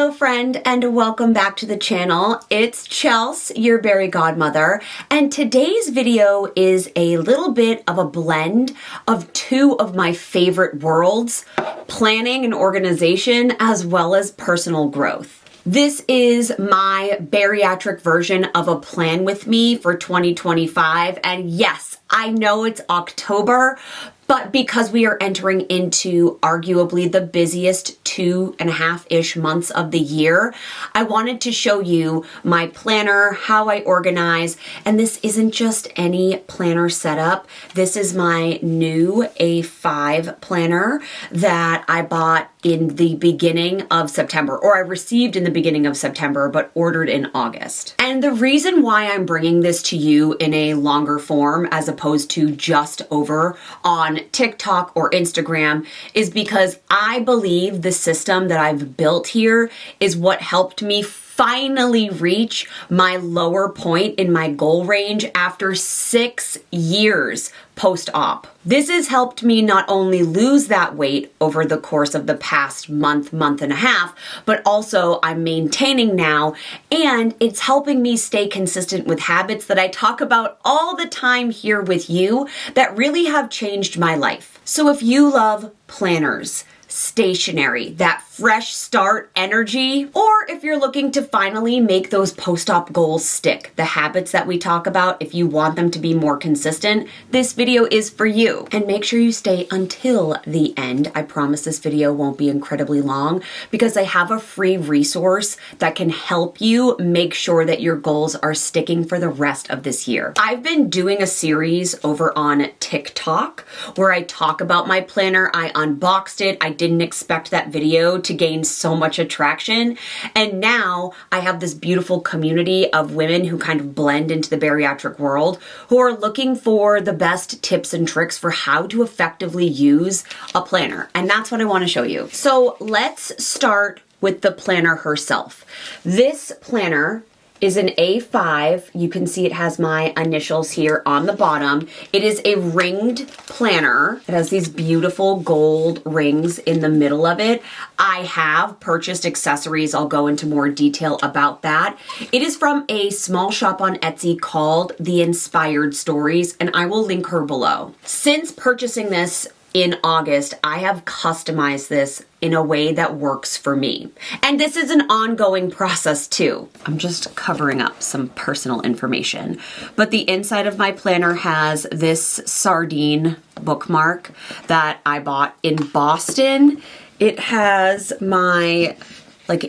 Hello friend, and welcome back to the channel. It's Chelsea, your Bari godmother, and today's video is a little bit of a blend of two of my favorite worlds, planning and organization, as well as personal growth. This is my bariatric version of a plan with me for 2025, and yes, I know it's October, but because we are entering into arguably the busiest 2.5-ish months of the year, I wanted to show you my planner, how I organize, and this isn't just any planner setup. This is my new A5 planner that I bought in the beginning of September, or I received in the beginning of September, but ordered in August. And the reason why I'm bringing this to you in a longer form as opposed to just over on TikTok or Instagram is because I believe the system that I've built here is what helped me finally reach my lower point in my goal range after 6 years post-op. This has helped me not only lose that weight over the course of the past month and a half, but also I'm maintaining now, and it's helping me stay consistent with habits that I talk about all the time here with you that really have changed my life. So if you love planners, stationery, that fresh start energy, or if you're looking to finally make those post-op goals stick, the habits that we talk about, if you want them to be more consistent, this video is for you. And make sure you stay until the end. I promise this video won't be incredibly long because I have a free resource that can help you make sure that your goals are sticking for the rest of this year. I've been doing a series over on TikTok where I talk about my planner. I unboxed it. I didn't expect that video to gain so much attraction. And now I have this beautiful community of women who kind of blend into the bariatric world who are looking for the best tips and tricks for how to effectively use a planner. And that's what I want to show you. So let's start with the planner herself. This planner is an A5. You can see it has my initials here on the bottom. It is a ringed planner. It has these beautiful gold rings in the middle of it. I have purchased accessories. I'll go into more detail about that. It is from a small shop on Etsy called The Inspired Stories, and I will link her below. Since purchasing this in August, I have customized this in a way that works for me. And this is an ongoing process too. I'm just covering up some personal information. But the inside of my planner has this sardine bookmark that I bought in Boston. It has my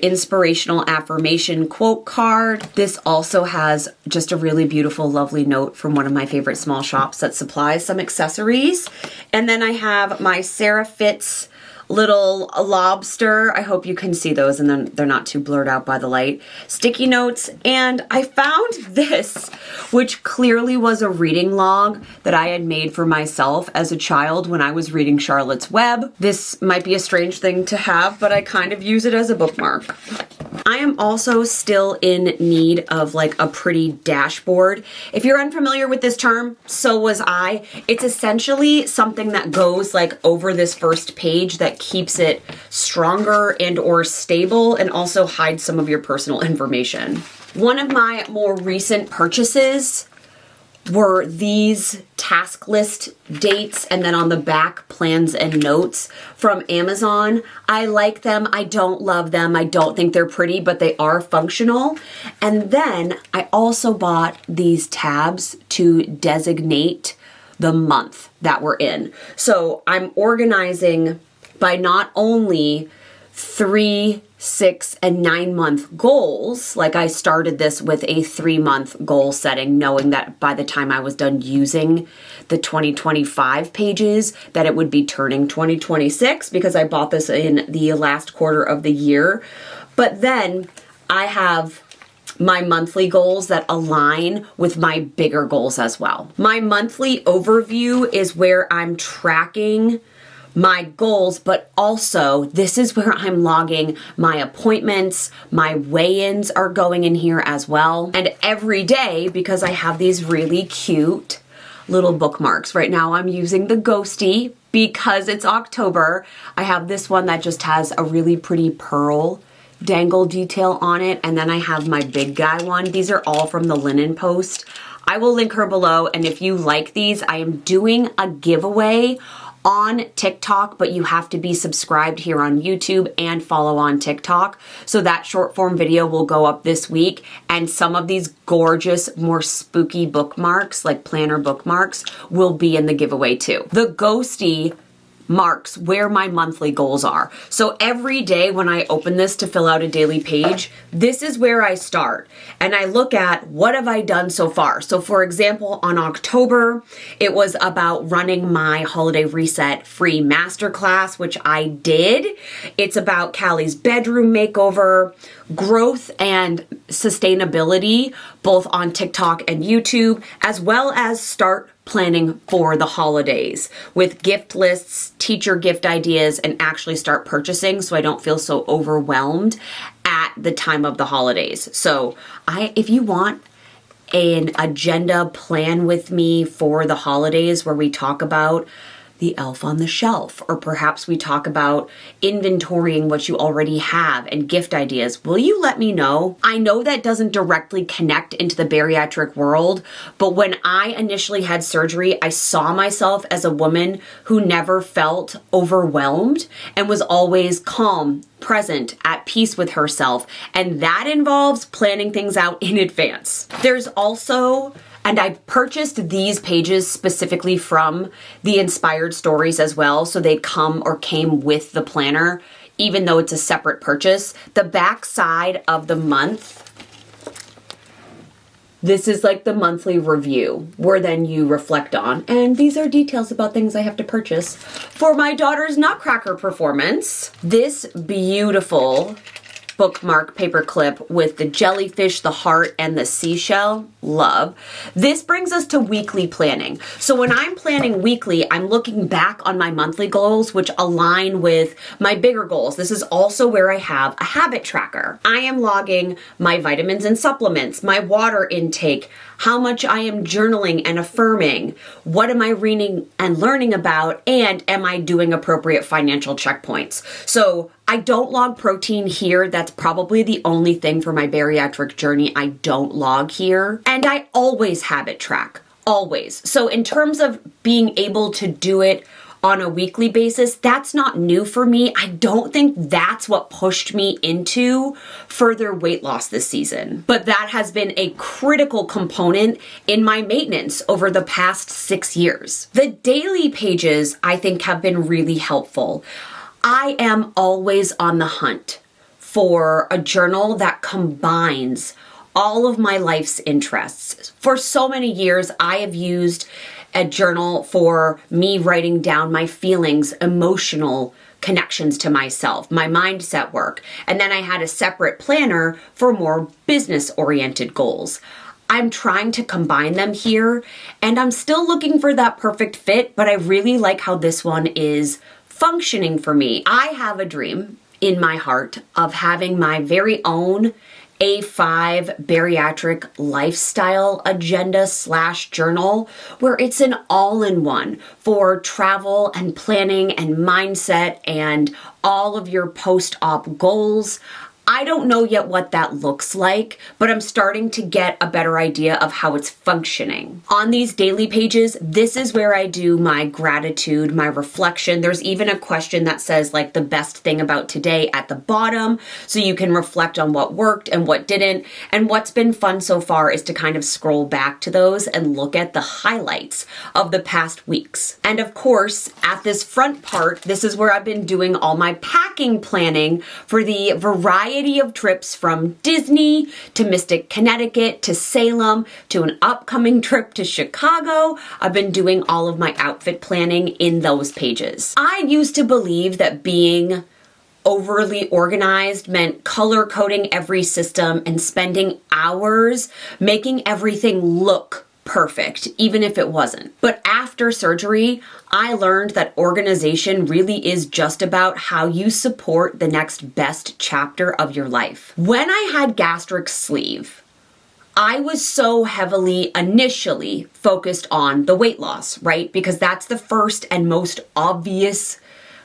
inspirational affirmation quote card. This also has just a really beautiful, lovely note from one of my favorite small shops that supplies some accessories. And then I have my Sarah Fitz little lobster. I hope you can see those and then they're not too blurred out by the light. Sticky notes. And I found this, which clearly was a reading log that I had made for myself as a child when I was reading Charlotte's Web. This might be a strange thing to have, but I kind of use it as a bookmark. I am also still in need of a pretty dashboard. If you're unfamiliar with this term, so was I. It's essentially something that goes over this first page that keeps it stronger and or stable and also hides some of your personal information. One of my more recent purchases were these task list dates and then on the back plans and notes from Amazon. I like them. I don't love them. I don't think they're pretty, but they are functional. And then I also bought these tabs to designate the month that we're in. So I'm organizing by not only 3, 6, and 9-month goals. I started this with a 3-month goal setting, knowing that by the time I was done using the 2025 pages, that it would be turning 2026 because I bought this in the last quarter of the year. But then I have my monthly goals that align with my bigger goals as well. My monthly overview is where I'm tracking my goals, but also this is where I'm logging my appointments, my weigh-ins are going in here as well. And every day, because I have these really cute little bookmarks. Right now I'm using the Ghosty because it's October. I have this one that just has a really pretty pearl dangle detail on it, and then I have my big guy one. These are all from the Linen Post. I will link her below, and if you like these, I am doing a giveaway on TikTok, but you have to be subscribed here on YouTube and follow on TikTok. So that short form video will go up this week, and some of these gorgeous, more spooky bookmarks, like planner bookmarks, will be in the giveaway too. The ghosty marks where my monthly goals are. So every day when I open this to fill out a daily page, this is where I start. And I look at what have I done so far. So for example, on October, it was about running my holiday reset free masterclass, which I did. It's about Callie's bedroom makeover, growth and sustainability, both on TikTok and YouTube, as well as start planning for the holidays with gift lists, teacher gift ideas, and actually start purchasing so I don't feel so overwhelmed at the time of the holidays. So if you want an agenda plan with me for the holidays where we talk about the elf on the shelf, or perhaps we talk about inventorying what you already have and gift ideas, will you let me know? I know that doesn't directly connect into the bariatric world, but when I initially had surgery, I saw myself as a woman who never felt overwhelmed and was always calm, present, at peace with herself, and that involves planning things out in advance. There's also, and I purchased these pages specifically from the Inspired Stories as well, so they came with the planner, even though it's a separate purchase. The back side of the month, this is like the monthly review, where then you reflect on, and these are details about things I have to purchase for my daughter's Nutcracker performance. This beautiful bookmark paperclip with the jellyfish, the heart, and the seashell. Love. This brings us to weekly planning. So when I'm planning weekly, I'm looking back on my monthly goals, which align with my bigger goals. This is also where I have a habit tracker. I am logging my vitamins and supplements, my water intake, how much I am journaling and affirming, what am I reading and learning about, and am I doing appropriate financial checkpoints? So I don't log protein here. That's probably the only thing for my bariatric journey I don't log here. And I always habit track, always. So in terms of being able to do it on a weekly basis, that's not new for me. I don't think that's what pushed me into further weight loss this season. But that has been a critical component in my maintenance over the past 6 years. The daily pages, I think, have been really helpful. I am always on the hunt for a journal that combines all of my life's interests. For so many years, I have used a journal for me writing down my feelings, emotional connections to myself, my mindset work. And then I had a separate planner for more business-oriented goals. I'm trying to combine them here, and I'm still looking for that perfect fit, but I really like how this one is functioning for me. I have a dream in my heart of having my very own A5 bariatric lifestyle agenda / journal, where it's an all-in-one for travel and planning and mindset and all of your post-op goals. I don't know yet what that looks like, but I'm starting to get a better idea of how it's functioning. On these daily pages, this is where I do my gratitude, my reflection. There's even a question that says like the best thing about today at the bottom, so you can reflect on what worked and what didn't. And what's been fun so far is to kind of scroll back to those and look at the highlights of the past weeks. And of course, at this front part, this is where I've been doing all my packing planning for the variety of trips from Disney to Mystic, Connecticut to Salem to an upcoming trip to Chicago. I've been doing all of my outfit planning in those pages. I used to believe that being overly organized meant color coding every system and spending hours making everything look perfect, even if it wasn't. But after surgery, I learned that organization really is just about how you support the next best chapter of your life. When I had gastric sleeve, I was so heavily initially focused on the weight loss, right? Because that's the first and most obvious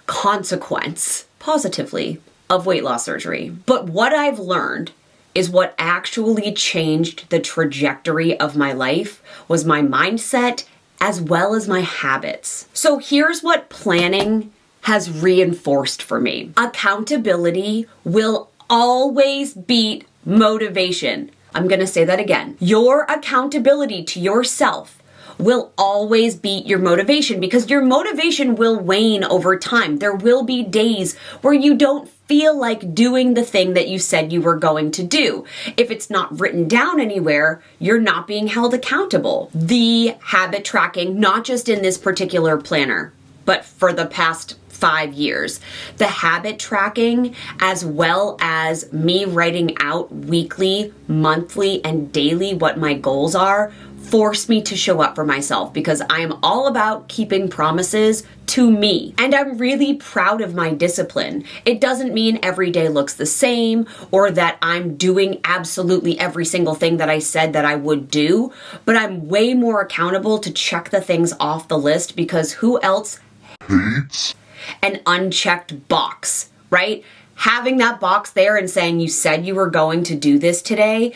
consequence, positively, of weight loss surgery. But what I've learned is what actually changed the trajectory of my life was my mindset as well as my habits. So here's what planning has reinforced for me. Accountability will always beat motivation. I'm gonna say that again. Your accountability to yourself will always beat your motivation because your motivation will wane over time. There will be days where you don't feel like doing the thing that you said you were going to do. If it's not written down anywhere, you're not being held accountable. The habit tracking, not just in this particular planner, but for the past 5 years, the habit tracking, as well as me writing out weekly, monthly, and daily what my goals are, force me to show up for myself because I am all about keeping promises to me. And I'm really proud of my discipline. It doesn't mean every day looks the same or that I'm doing absolutely every single thing that I said that I would do, but I'm way more accountable to check the things off the list because who else hates an unchecked box, right? Having that box there and saying you said you were going to do this today.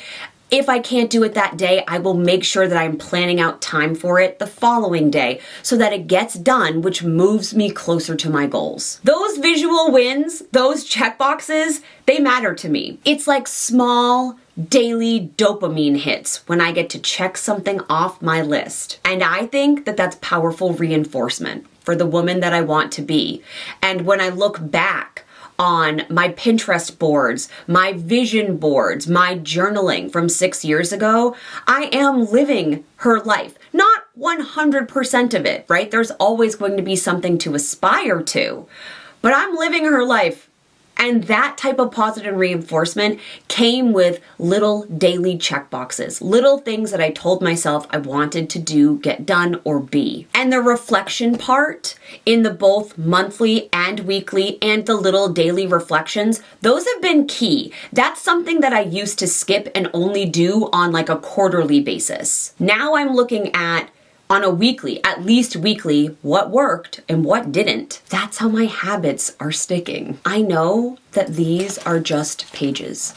If I can't do it that day, I will make sure that I'm planning out time for it the following day so that it gets done, which moves me closer to my goals. Those visual wins, those check boxes, they matter to me. It's like small daily dopamine hits when I get to check something off my list. And I think that that's powerful reinforcement for the woman that I want to be. And when I look back on my Pinterest boards, my vision boards, my journaling from 6 years ago, I am living her life. Not 100% of it, right? There's always going to be something to aspire to, but I'm living her life. And that type of positive reinforcement came with little daily check boxes, little things that I told myself I wanted to do, get done, or be. And the reflection part in the both monthly and weekly and the little daily reflections, those have been key. That's something that I used to skip and only do on like a quarterly basis. Now I'm looking at on a weekly, at least weekly, what worked and what didn't. That's how my habits are sticking. I know that these are just pages.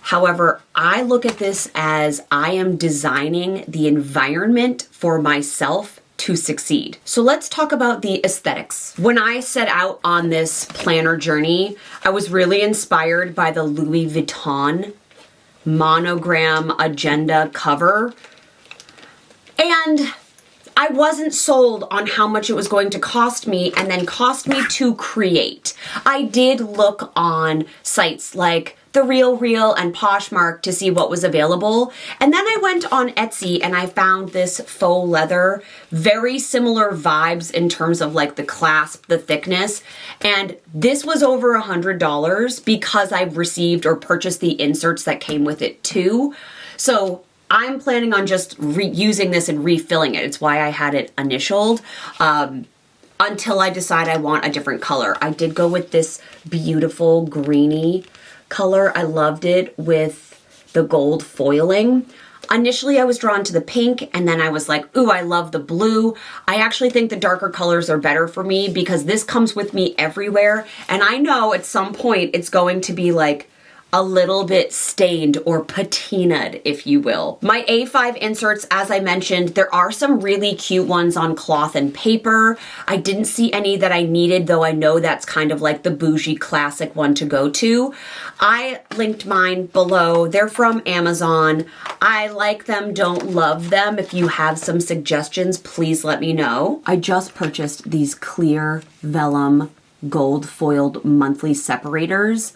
However, I look at this as I am designing the environment for myself to succeed. So let's talk about the aesthetics. When I set out on this planner journey, I was really inspired by the Louis Vuitton monogram agenda cover. And I wasn't sold on how much it was going to cost me and then cost me to create. I did look on sites like The RealReal and Poshmark to see what was available. And then I went on Etsy and I found this faux leather, very similar vibes in terms of like the clasp, the thickness. And this was over $100 because I received or purchased the inserts that came with it too. So I'm planning on just using this and refilling it. It's why I had it initialed until I decide I want a different color. I did go with this beautiful greeny color. I loved it with the gold foiling. Initially, I was drawn to the pink and then I was like, ooh, I love the blue. I actually think the darker colors are better for me because this comes with me everywhere. And I know at some point it's going to be like a little bit stained or patinaed, if you will. My A5 inserts, as I mentioned, there are some really cute ones on cloth and paper. I didn't see any that I needed, though I know that's kind of like the bougie classic one to go to. I linked mine below. They're from Amazon. I like them, don't love them. If you have some suggestions, please let me know. I just purchased these clear vellum gold foiled monthly separators.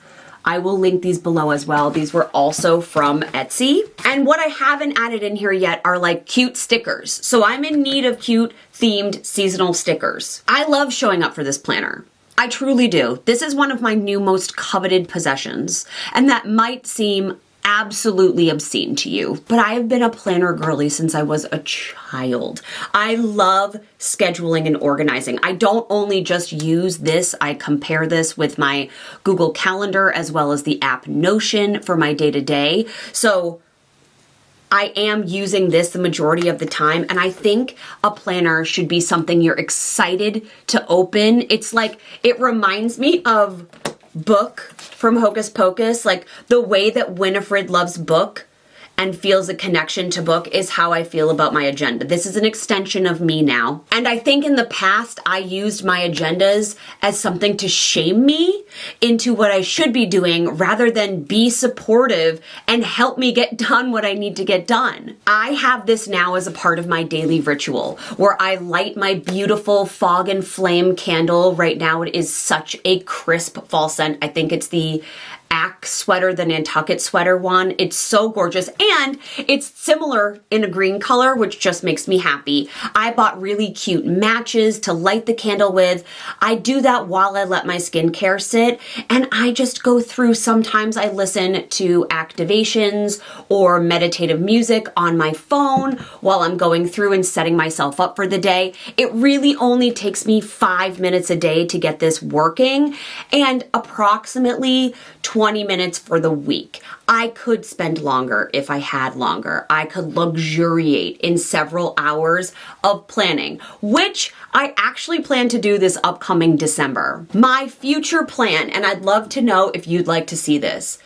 I will link these below as well. These were also from Etsy. And what I haven't added in here yet are like cute stickers. So I'm in need of cute themed seasonal stickers. I love showing up for this planner. I truly do. This is one of my new most coveted possessions. And that might seem absolutely obscene to you, but I have been a planner girly since I was a child. I love scheduling and organizing. I don't only just use this, I compare this with my Google Calendar as well as the app Notion for my day-to-day. So I am using this the majority of the time, and I think a planner should be something you're excited to open. It's like, it reminds me of Book from Hocus Pocus, like the way that Winifred loves Book and feels a connection to Book is how I feel about my agenda. This is an extension of me now. And I think in the past, I used my agendas as something to shame me into what I should be doing rather than be supportive and help me get done what I need to get done. I have this now as a part of my daily ritual where I light my beautiful Fog and Flame candle. Right now it is such a crisp fall scent. I think it's the Axe sweater, the Nantucket sweater one. It's so gorgeous, and it's similar in a green color, which just makes me happy. I bought really cute matches to light the candle with. I do that while I let my skincare sit, and I just go through. Sometimes I listen to activations or meditative music on my phone while I'm going through and setting myself up for the day. It really only takes me 5 minutes a day to get this working, and approximately 20 minutes for the week. I could spend longer if I had longer. I could luxuriate in several hours of planning, which I actually plan to do this upcoming December. My future plan, and I'd love to know if you'd like to see this,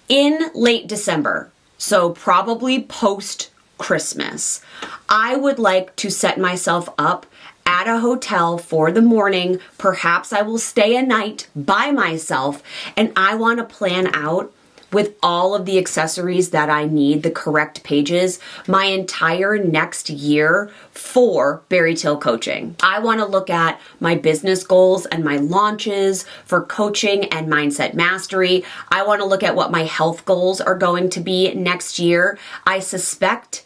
in late December, so probably post Christmas, I would like to set myself up at a hotel for the morning. Perhaps I will stay a night by myself, and I want to plan out with all of the accessories that I need, the correct pages, my entire next year for BariTale coaching. I want to look at my business goals and my launches for coaching and mindset mastery. I want to look at what my health goals are going to be next year. I suspect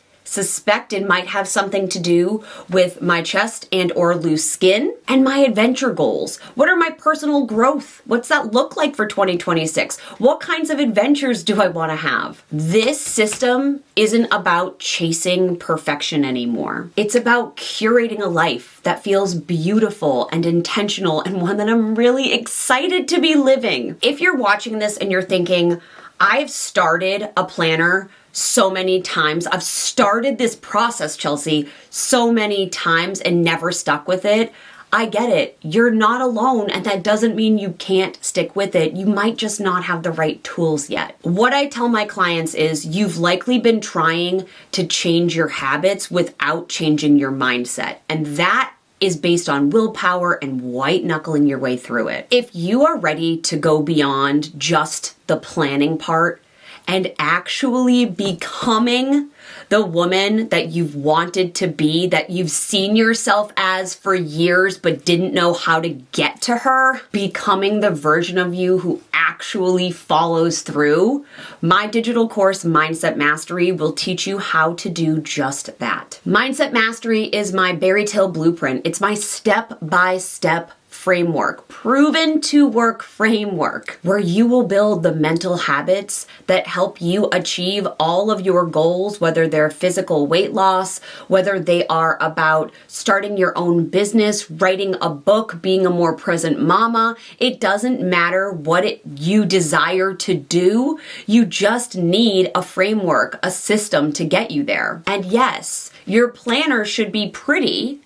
it might have something to do with my chest and or loose skin, and my adventure goals. What are my personal growth? What's that look like for 2026? What kinds of adventures do I want to have? This system isn't about chasing perfection anymore. It's about curating a life that feels beautiful and intentional, and one that I'm really excited to be living. If you're watching this and you're thinking, I've started a planner so many times. I've started this process, Chelsea, so many times and never stuck with it. I get it. You're not alone, and that doesn't mean you can't stick with it. You might just not have the right tools yet. What I tell my clients is you've likely been trying to change your habits without changing your mindset, and that is based on willpower and white knuckling your way through it. If you are ready to go beyond just the planning part and actually becoming the woman that you've wanted to be, that you've seen yourself as for years but didn't know how to get to her, becoming the version of you who actually follows through, my digital course, Mindset Mastery, will teach you how to do just that. Mindset Mastery is my BariTale blueprint. It's my step-by-step framework, proven to work framework, where you will build the mental habits that help you achieve all of your goals, whether they're physical weight loss, whether they are about starting your own business, writing a book, being a more present mama. It doesn't matter what you desire to do. You just need a framework, a system to get you there. And yes, your planner should be pretty,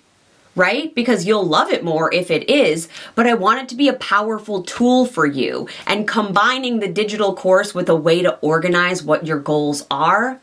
right? Because you'll love it more if it is, but I want it to be a powerful tool for you. And combining the digital course with a way to organize what your goals are,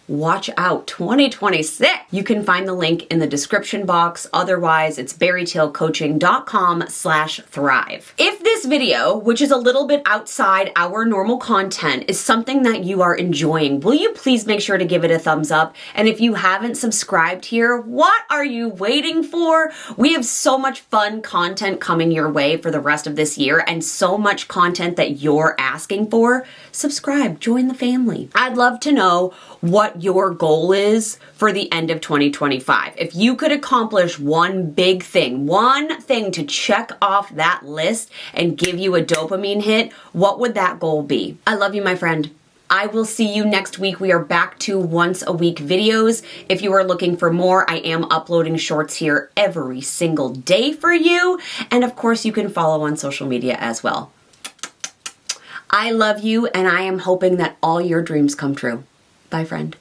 watch out, 2026. You can find the link in the description box. Otherwise, it's baritalecoaching.com/thrive. If this video, which is a little bit outside our normal content, is something that you are enjoying, will you please make sure to give it a thumbs up? And if you haven't subscribed here, what are you waiting for? We have so much fun content coming your way for the rest of this year, and so much content that you're asking for. Subscribe, join the family. I'd love to know what your goal is for the end of 2025. If you could accomplish one big thing, one thing to check off that list and give you a dopamine hit, what would that goal be? I love you, my friend. I will see you next week. We are back to once a week videos. If you are looking for more, I am uploading shorts here every single day for you. And of course, you can follow on social media as well. I love you, and I am hoping that all your dreams come true. Bye, friend.